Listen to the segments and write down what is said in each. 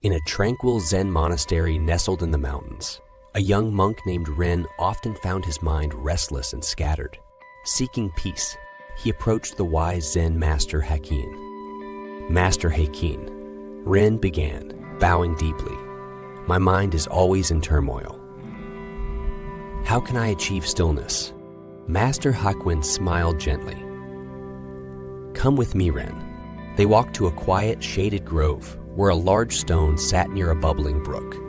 In a tranquil Zen monastery nestled in the mountains, a young monk named Ren often found his mind restless and scattered. Seeking peace, he approached the wise Zen Master Hakin. Master Hakin, Ren began, bowing deeply. My mind is always in turmoil. How can I achieve stillness? Master Hakwin smiled gently. Come with me, Ren. They walked to a quiet, shaded grove where a large stone sat near a bubbling brook.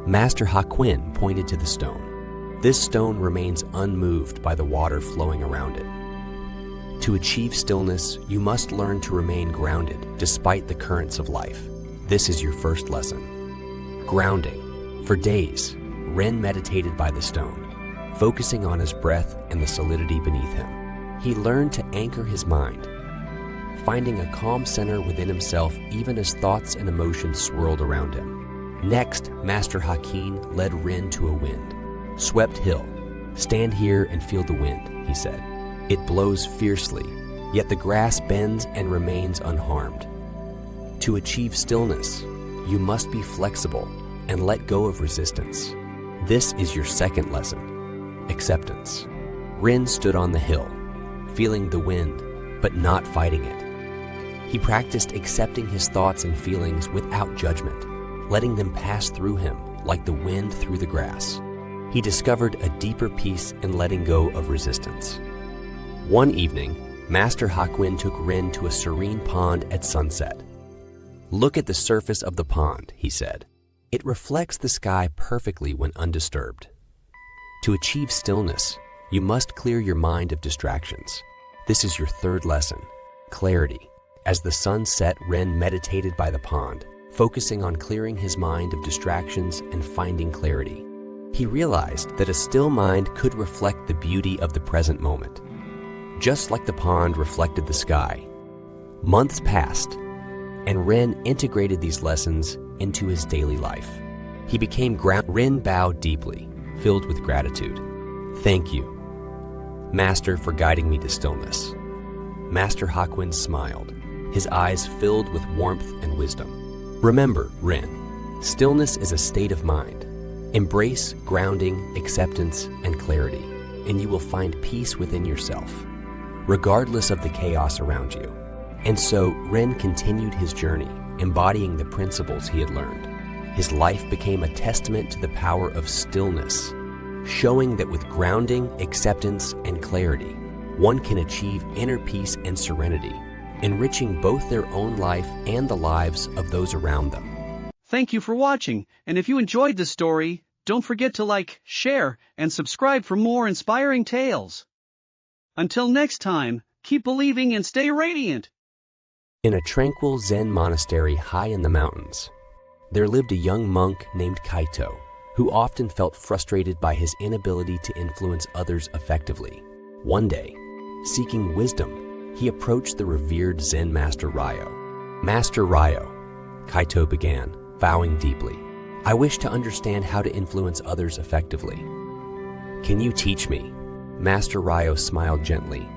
Master Hakwin pointed to the stone. This stone remains unmoved by the water flowing around it. To achieve stillness, you must learn to remain grounded despite the currents of life. This is your first lesson. Grounding. For days, Ren meditated by the stone, focusing on his breath and the solidity beneath him. He learned to anchor his mind, finding a calm center within himself even as thoughts and emotions swirled around him. Next, Master Hakin led Ren to a wind. Swept hill. Stand here and feel the wind, he said. It blows fiercely, yet the grass bends and remains unharmed. To achieve stillness, you must be flexible and let go of resistance. This is your second lesson, acceptance. Ren stood on the hill, feeling the wind, but not fighting it. He practiced accepting his thoughts and feelings without judgment, letting them pass through him like the wind through the grass. He discovered a deeper peace in letting go of resistance. One evening, Master Hakwin took Ren to a serene pond at sunset. Look at the surface of the pond, he said. It reflects the sky perfectly when undisturbed. To achieve stillness, you must clear your mind of distractions. This is your third lesson, clarity. As the sun set, Ren meditated by the pond, focusing on clearing his mind of distractions and finding clarity. He realized that a still mind could reflect the beauty of the present moment, just like the pond reflected the sky. Months passed, and Ren integrated these lessons into his daily life. He became grounded. Ren bowed deeply, filled with gratitude. Thank you, Master, for guiding me to stillness. Master Hakwin smiled, his eyes filled with warmth and wisdom. Remember, Ren, stillness is a state of mind. Embrace grounding, acceptance, and clarity, and you will find peace within yourself, regardless of the chaos around you. And so, Ren continued his journey, embodying the principles he had learned. His life became a testament to the power of stillness, showing that with grounding, acceptance, and clarity, one can achieve inner peace and serenity, enriching both their own life and the lives of those around them. Thank you for watching, and if you enjoyed this story, don't forget to like, share, and subscribe for more inspiring tales. Until next time, keep believing and stay radiant. In a tranquil Zen monastery high in the mountains, there lived a young monk named Kaito, who often felt frustrated by his inability to influence others effectively. One day, seeking wisdom, he approached the revered Zen Master Ryo. Master Ryo, Kaito began, bowing deeply. I wish to understand how to influence others effectively. Can you teach me? Master Ryo smiled gently.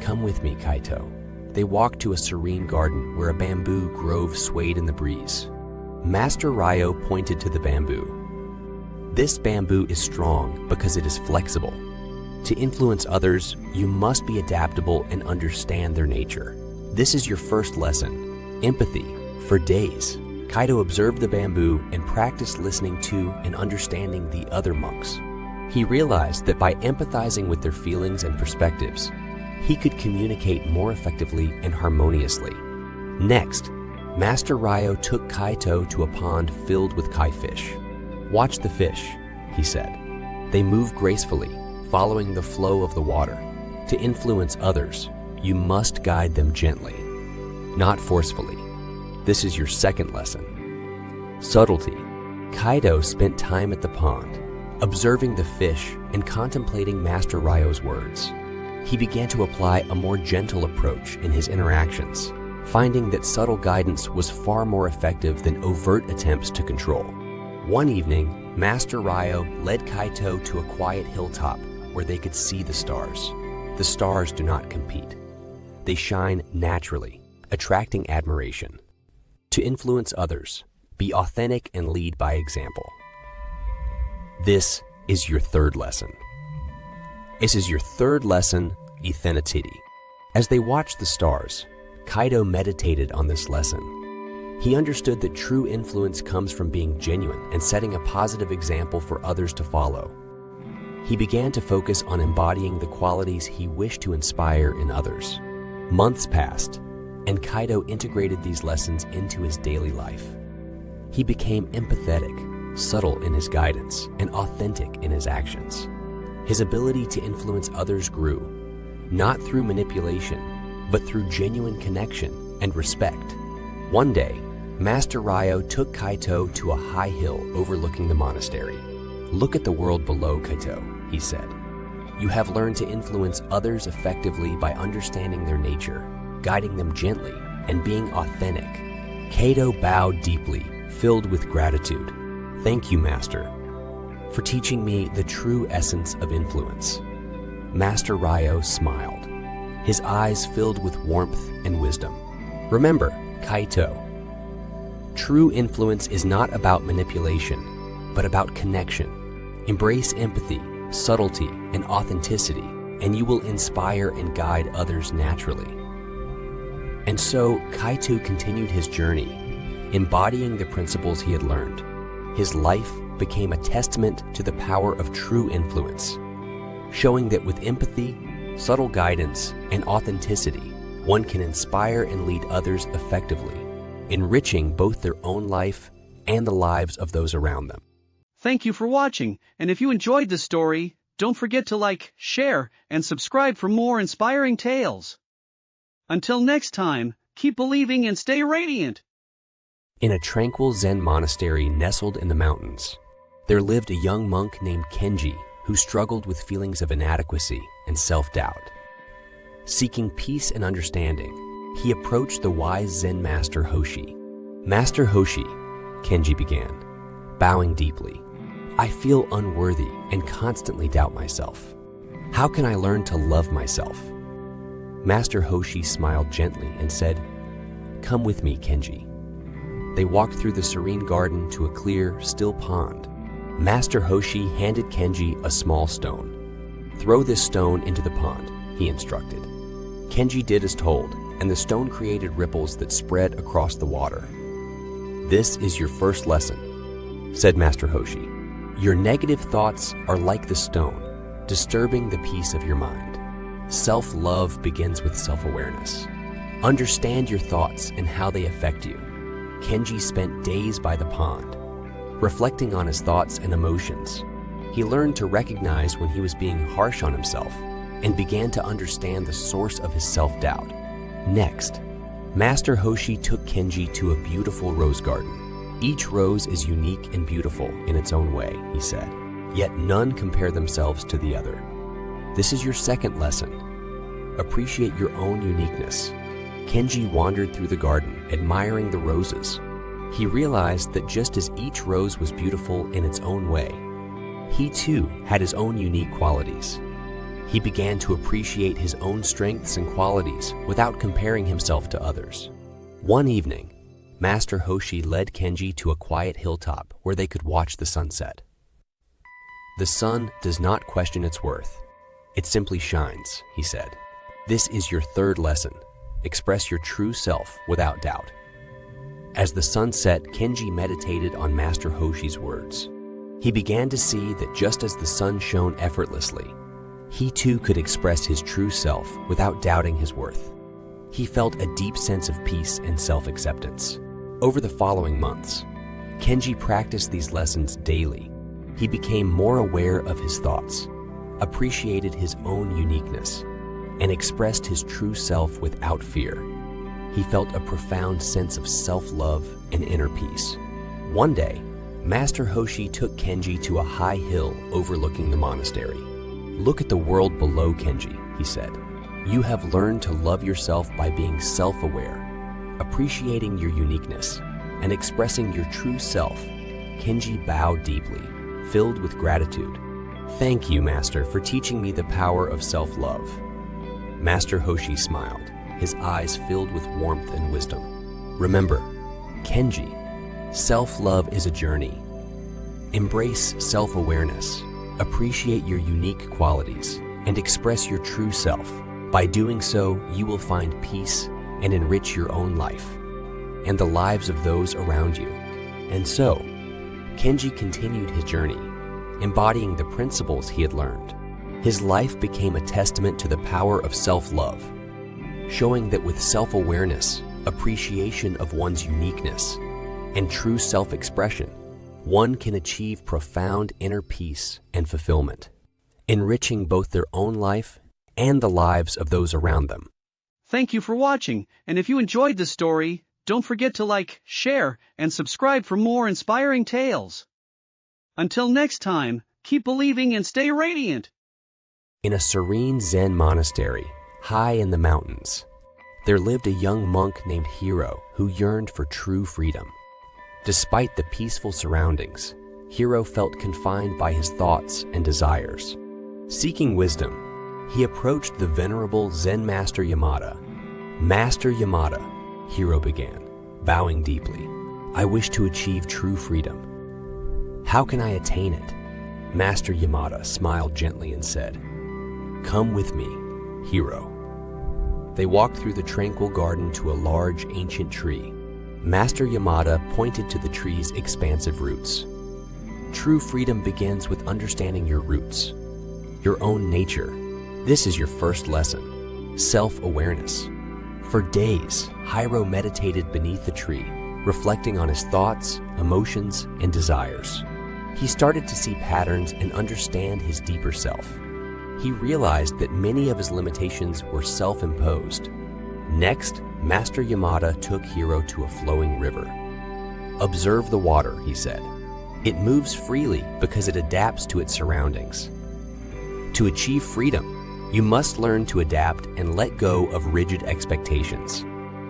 Come with me, Kaito. They walked to a serene garden where a bamboo grove swayed in the breeze. Master Ryo pointed to the bamboo. This bamboo is strong because it is flexible. To influence others, you must be adaptable and understand their nature. This is your first lesson, empathy. For days, Kaito observed the bamboo and practiced listening to and understanding the other monks. He realized that by empathizing with their feelings and perspectives, he could communicate more effectively and harmoniously. Next, Master Ryo took Kaito to a pond filled with kaifish. Watch the fish, he said. They move gracefully, following the flow of the water. To influence others, you must guide them gently, not forcefully. This is your second lesson. Subtlety. Kaito spent time at the pond, observing the fish and contemplating Master Ryo's words. He began to apply a more gentle approach in his interactions, finding that subtle guidance was far more effective than overt attempts to control. One evening, Master Ryo led Kaito to a quiet hilltop where they could see the stars. The stars do not compete. They shine naturally, attracting admiration. To influence others, Be authentic and lead by example. This is your third lesson. This is your third lesson, authenticity. As they watched the stars, Kaido meditated on this lesson. He understood that true influence comes from being genuine and setting a positive example for others to follow. He began to focus on embodying the qualities he wished to inspire in others. Months passed, and Kaido integrated these lessons into his daily life. He became empathetic, subtle in his guidance, and authentic in his actions. His ability to influence others grew, not through manipulation, but through genuine connection and respect. One day, Master Ryo took Kaito to a high hill overlooking the monastery. "Look at the world below, Kaito," he said. "You have learned to influence others effectively by understanding their nature, guiding them gently, and being authentic." Kaito bowed deeply, filled with gratitude. "Thank you, Master, for teaching me the true essence of influence." Master Ryo smiled, his eyes filled with warmth and wisdom. "Remember, Kaito, true influence is not about manipulation, but about connection. Embrace empathy, subtlety, and authenticity, and you will inspire and guide others naturally." And so, Kaito continued his journey, embodying the principles he had learned. His life became a testament to the power of true influence, showing that with empathy, subtle guidance, and authenticity, one can inspire and lead others effectively, enriching both their own life and the lives of those around them. Thank you for watching, and if you enjoyed the story, don't forget to like, share, and subscribe for more inspiring tales. Until next time, keep believing and stay radiant. In a tranquil Zen monastery nestled in the mountains, there lived a young monk named Kenji who struggled with feelings of inadequacy and self-doubt. Seeking peace and understanding, he approached the wise Zen master Hoshi. "Master Hoshi," Kenji began, bowing deeply, "I feel unworthy and constantly doubt myself. How can I learn to love myself?" Master Hoshi smiled gently and said, "Come with me, Kenji." They walked through the serene garden to a clear, still pond. Master Hoshi handed Kenji a small stone. "Throw this stone into the pond," he instructed. Kenji did as told, and the stone created ripples that spread across the water. "This is your first lesson," said Master Hoshi. "Your negative thoughts are like the stone, disturbing the peace of your mind. Self-love begins with self-awareness. Understand your thoughts and how they affect you." Kenji spent days by the pond, reflecting on his thoughts and emotions. He learned to recognize when he was being harsh on himself and began to understand the source of his self-doubt. Next, Master Hoshi took Kenji to a beautiful rose garden. "Each rose is unique and beautiful in its own way," he said, "yet none compare themselves to the other. This is your second lesson. Appreciate your own uniqueness." Kenji wandered through the garden, admiring the roses. He realized that just as each rose was beautiful in its own way, he too had his own unique qualities. He began to appreciate his own strengths and qualities without comparing himself to others. One evening, Master Hoshi led Kenji to a quiet hilltop where they could watch the sunset. "The sun does not question its worth. It simply shines," he said. "This is your third lesson. Express your true self without doubt." As the sun set, Kenji meditated on Master Hoshi's words. He began to see that just as the sun shone effortlessly, he too could express his true self without doubting his worth. He felt a deep sense of peace and self-acceptance. Over the following months, Kenji practiced these lessons daily. He became more aware of his thoughts, appreciated his own uniqueness, and expressed his true self without fear. He felt a profound sense of self-love and inner peace. One day, Master Hoshi took Kenji to a high hill overlooking the monastery. "Look at the world below, Kenji," he said. "You have learned to love yourself by being self-aware, appreciating your uniqueness, and expressing your true self." Kenji bowed deeply, filled with gratitude. "Thank you, Master, for teaching me the power of self-love." Master Hoshi smiled, his eyes filled with warmth and wisdom. "Remember, Kenji, Self-love is a journey. Embrace self-awareness, appreciate your unique qualities, and express your true self. By doing so, you will find peace and enrich your own life and the lives of those around you. And so, Kenji continued his journey, embodying the principles he had learned. His life became a testament to the power of self-love, showing that with self-awareness, appreciation of one's uniqueness, and true self-expression, one can achieve profound inner peace and fulfillment, enriching both their own life and the lives of those around them. Thank you for watching, and if you enjoyed this story, don't forget to like, share, and subscribe for more inspiring tales. Until next time, keep believing and stay radiant. In a serene Zen monastery, high in the mountains, there lived a young monk named Hiro who yearned for true freedom. Despite the peaceful surroundings, Hiro felt confined by his thoughts and desires. Seeking wisdom, he approached the venerable Zen Master Yamada. Master Yamada, Hiro began, bowing deeply. I wish to achieve true freedom. How can I attain it? Master Yamada smiled gently and said, Come with me, Hiro. They walked through the tranquil garden to a large ancient tree. Master Yamada pointed to the tree's expansive roots. True freedom begins with understanding your roots, your own nature. This is your first lesson, self-awareness. For days, Hiro meditated beneath the tree, reflecting on his thoughts, emotions, and desires. He started to see patterns and understand his deeper self. He realized that many of his limitations were self-imposed. Next, Master Yamada took Hiro to a flowing river. Observe the water, he said. It moves freely because it adapts to its surroundings. To achieve freedom, you must learn to adapt and let go of rigid expectations.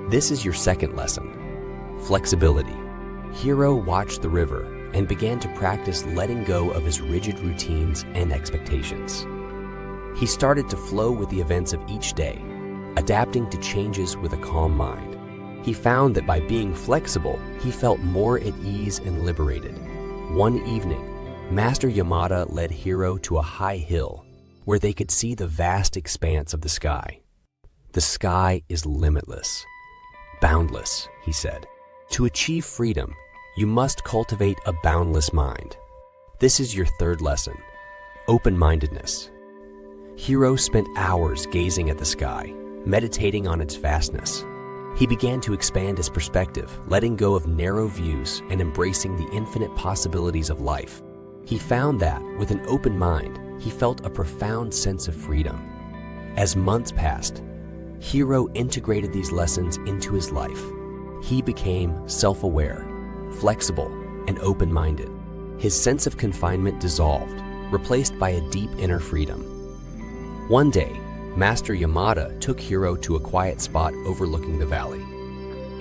This is your second lesson, flexibility. Hiro watched the river and began to practice letting go of his rigid routines and expectations. He started to flow with the events of each day, adapting to changes with a calm mind. He found that by being flexible, he felt more at ease and liberated. One evening, Master Yamada led Hiro to a high hill where they could see the vast expanse of the sky. The sky is limitless, boundless, he said. To achieve freedom, you must cultivate a boundless mind. This is your third lesson, open-mindedness. Hiro spent hours gazing at the sky, meditating on its vastness. He began to expand his perspective, letting go of narrow views and embracing the infinite possibilities of life. He found that, with an open mind, he felt a profound sense of freedom. As months passed, Hiro integrated these lessons into his life. He became self-aware, flexible, and open-minded. His sense of confinement dissolved, replaced by a deep inner freedom. One day, Master Yamada took Hiro to a quiet spot overlooking the valley.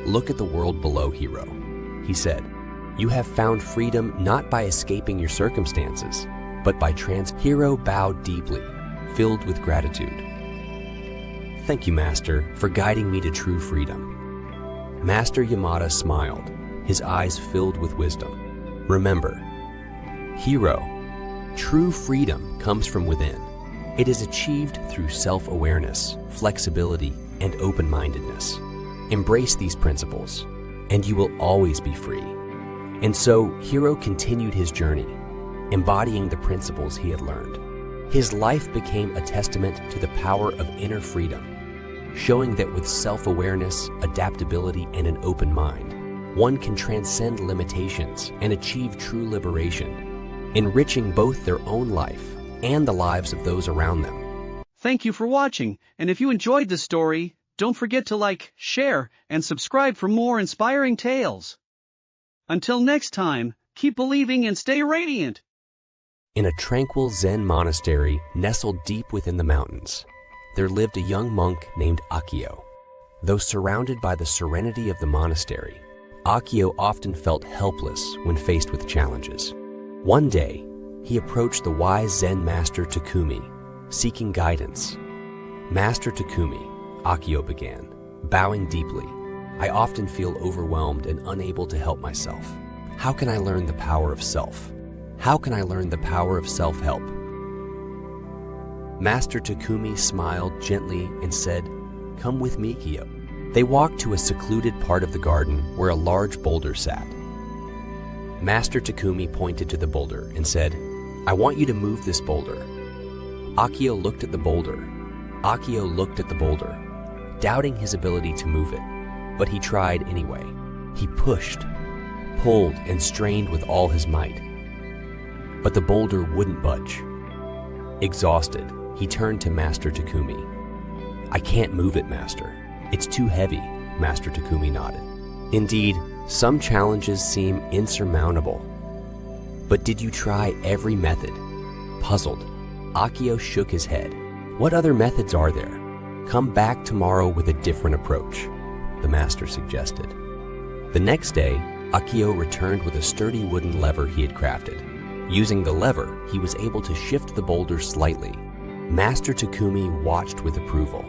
Look at the world below, Hiro, he said. You have found freedom not by escaping your circumstances, but by Hiro bowed deeply, filled with gratitude. Thank you, Master, for guiding me to true freedom. Master Yamada smiled, his eyes filled with wisdom. Remember, Hiro, true freedom comes from within. It is achieved through self-awareness, flexibility, and open-mindedness. Embrace these principles, and you will always be free. And so, Hiro continued his journey, embodying the principles he had learned. His life became a testament to the power of inner freedom, showing that with self-awareness, adaptability, and an open mind, one can transcend limitations and achieve true liberation, enriching both their own life and the lives of those around them. Thank you for watching, and if you enjoyed this story, don't forget to like, share, and subscribe for more inspiring tales. Until next time, keep believing and stay radiant. In a tranquil Zen monastery nestled deep within the mountains, there lived a young monk named Akio. Though surrounded by the serenity of the monastery, Akio often felt helpless when faced with challenges. One day, he approached the wise Zen Master Takumi, seeking guidance. Master Takumi, Akio began, bowing deeply. I often feel overwhelmed and unable to help myself. How can I learn the power of self? How can I learn the power of self-help? Master Takumi smiled gently and said, "Come with me, Akio." They walked to a secluded part of the garden where a large boulder sat. Master Takumi pointed to the boulder and said, "I want you to move this boulder." Akio looked at the boulder. Akio looked at the boulder, doubting his ability to move it, but he tried anyway. He pushed, pulled, and strained with all his might. But the boulder wouldn't budge. Exhausted, he turned to Master Takumi. "I can't move it, Master. It's too heavy," Master Takumi nodded. Indeed, some challenges seem insurmountable. But did you try every method? Puzzled, Akio shook his head. "What other methods are there? Come back tomorrow with a different approach," the master suggested. The next day, Akio returned with a sturdy wooden lever he had crafted. Using the lever, he was able to shift the boulder slightly. Master Takumi watched with approval.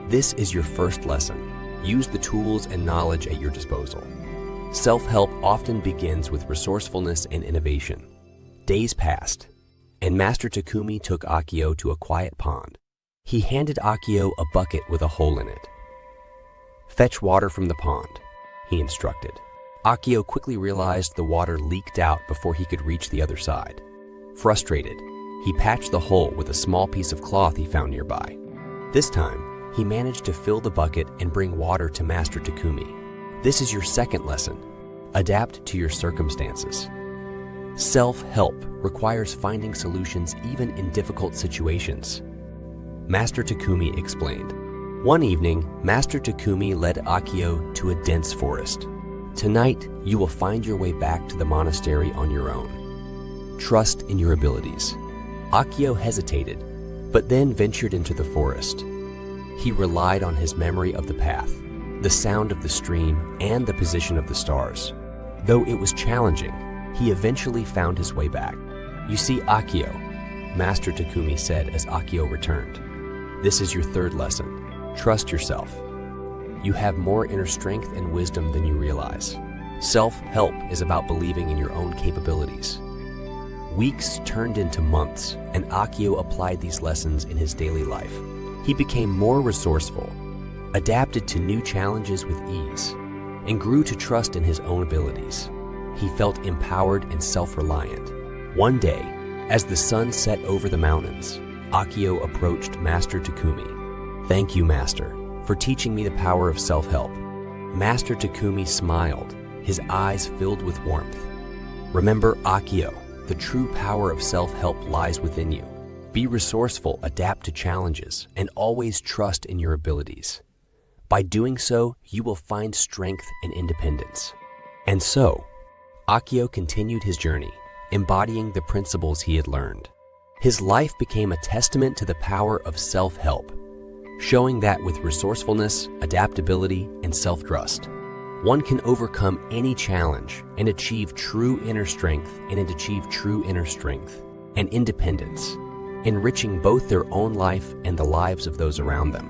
This is your first lesson. Use the tools and knowledge at your disposal. Self-help often begins with resourcefulness and innovation. Days passed, and Master Takumi took Akio to a quiet pond. He handed Akio a bucket with a hole in it. "Fetch water from the pond," he instructed. Akio quickly realized the water leaked out before he could reach the other side. Frustrated, he patched the hole with a small piece of cloth he found nearby. This time, he managed to fill the bucket and bring water to Master Takumi. This is your second lesson. Adapt to your circumstances. Self-help requires finding solutions even in difficult situations. Master Takumi explained. One evening, Master Takumi led Akio to a dense forest. "Tonight, you will find your way back to the monastery on your own. Trust in your abilities." Akio hesitated, but then ventured into the forest. He relied on his memory of the path, the sound of the stream, and the position of the stars. Though it was challenging, he eventually found his way back. "You see, Akio," Master Takumi said as Akio returned. "This is your third lesson. Trust yourself. You have more inner strength and wisdom than you realize. Self-help is about believing in your own capabilities." Weeks turned into months, and Akio applied these lessons in his daily life. He became more resourceful, adapted to new challenges with ease, and grew to trust in his own abilities. He felt empowered and self-reliant. One day, as the sun set over the mountains, Akio approached Master Takumi. "Thank you, Master, for teaching me the power of self-help." Master Takumi smiled, his eyes filled with warmth. "Remember, Akio, the true power of self-help lies within you. Be resourceful, adapt to challenges, and always trust in your abilities. By doing so, you will find strength and independence." And so, Akio continued his journey, embodying the principles he had learned. His life became a testament to the power of self-help, showing that with resourcefulness, adaptability, and self-trust, one can overcome any challenge and achieve true inner strength and independence, enriching both their own life and the lives of those around them.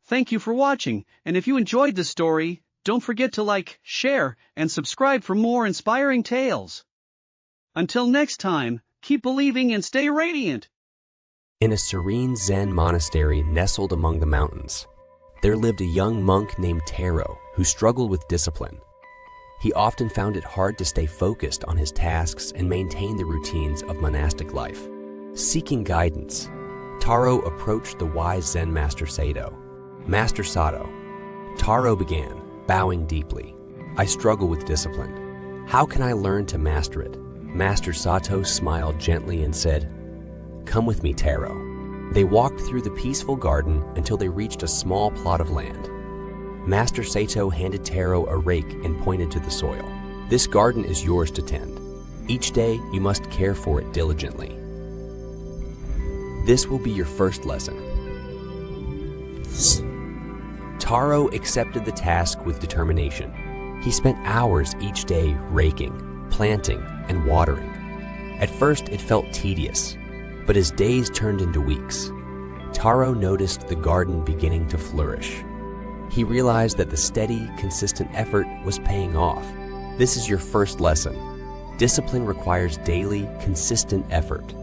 Thank you for watching, and if you enjoyed the story, don't forget to like, share, and subscribe for more inspiring tales. Until next time, keep believing and stay radiant. In a serene Zen monastery nestled among the mountains, there lived a young monk named Taro who struggled with discipline. He often found it hard to stay focused on his tasks and maintain the routines of monastic life. Seeking guidance, Taro approached the wise Zen Master Sato. "Master Sato," Taro began, bowing deeply, "I struggle with discipline. How can I learn to master it?" Master Sato smiled gently and said, "Come with me, Taro." They walked through the peaceful garden until they reached a small plot of land. Master Sato handed Taro a rake and pointed to the soil. "This garden is yours to tend. Each day you must care for it diligently. This will be your first lesson." Taro accepted the task with determination. He spent hours each day raking, planting, and watering. At first it felt tedious, but as days turned into weeks, Taro noticed the garden beginning to flourish. He realized that the steady, consistent effort was paying off, This is your first lesson. Discipline requires daily, consistent effort.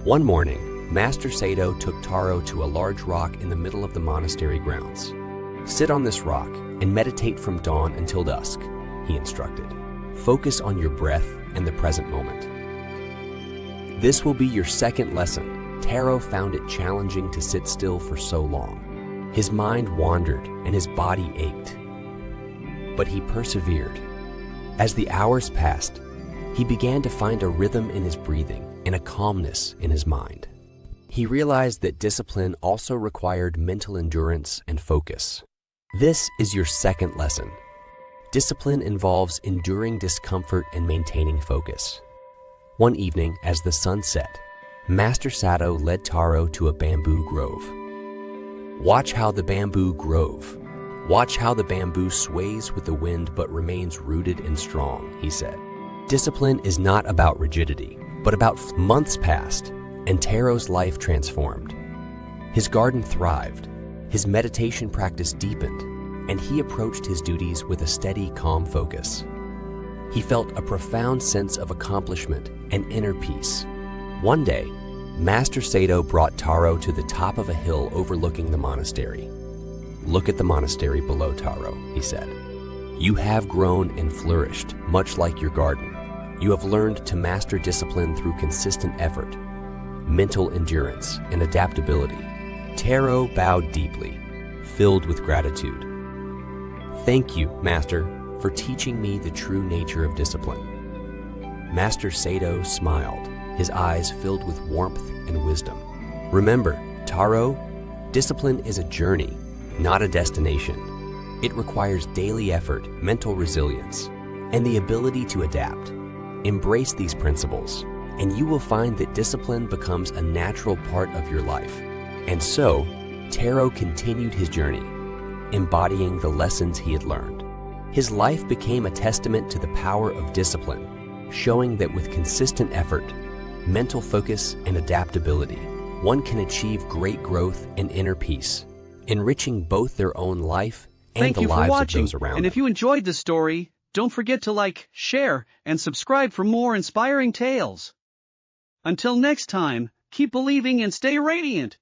One morning, Master Sato took Taro to a large rock in the middle of the monastery grounds. Sit on this rock and meditate from dawn until dusk, he instructed. Focus on your breath and the present moment. This will be your second lesson. Taro found it challenging to sit still for so long. His mind wandered and his body ached. But he persevered. As the hours passed, he began to find a rhythm in his breathing and a calmness in his mind. He realized that discipline also required mental endurance and focus. This is your second lesson. Discipline involves enduring discomfort and maintaining focus. One evening, as the sun set, Master Sato led Taro to a bamboo grove. Watch how the bamboo sways with the wind but remains rooted and strong, he said. Discipline is not about rigidity, but about months passed, and Taro's life transformed. His garden thrived, his meditation practice deepened, and he approached his duties with a steady, calm focus. He felt a profound sense of accomplishment and inner peace. One day, Master Sato brought Taro to the top of a hill overlooking the monastery. Look at the monastery below, Taro, he said. You have grown and flourished, much like your garden. You have learned to master discipline through consistent effort, mental endurance, and adaptability. Taro bowed deeply, filled with gratitude. Thank you, Master, for teaching me the true nature of discipline. Master Sato smiled, his eyes filled with warmth and wisdom. Remember, Taro, discipline is a journey, not a destination. It requires daily effort, mental resilience, and the ability to adapt. Embrace these principles, and you will find that discipline becomes a natural part of your life. And so, Taro continued his journey, embodying the lessons he had learned. His life became a testament to the power of discipline, showing that with consistent effort, mental focus, and adaptability, one can achieve great growth and inner peace, enriching both their own life and the lives of those around them. And if you enjoyed the story, don't forget to like, share, and subscribe for more inspiring tales. Until next time, keep believing and stay radiant.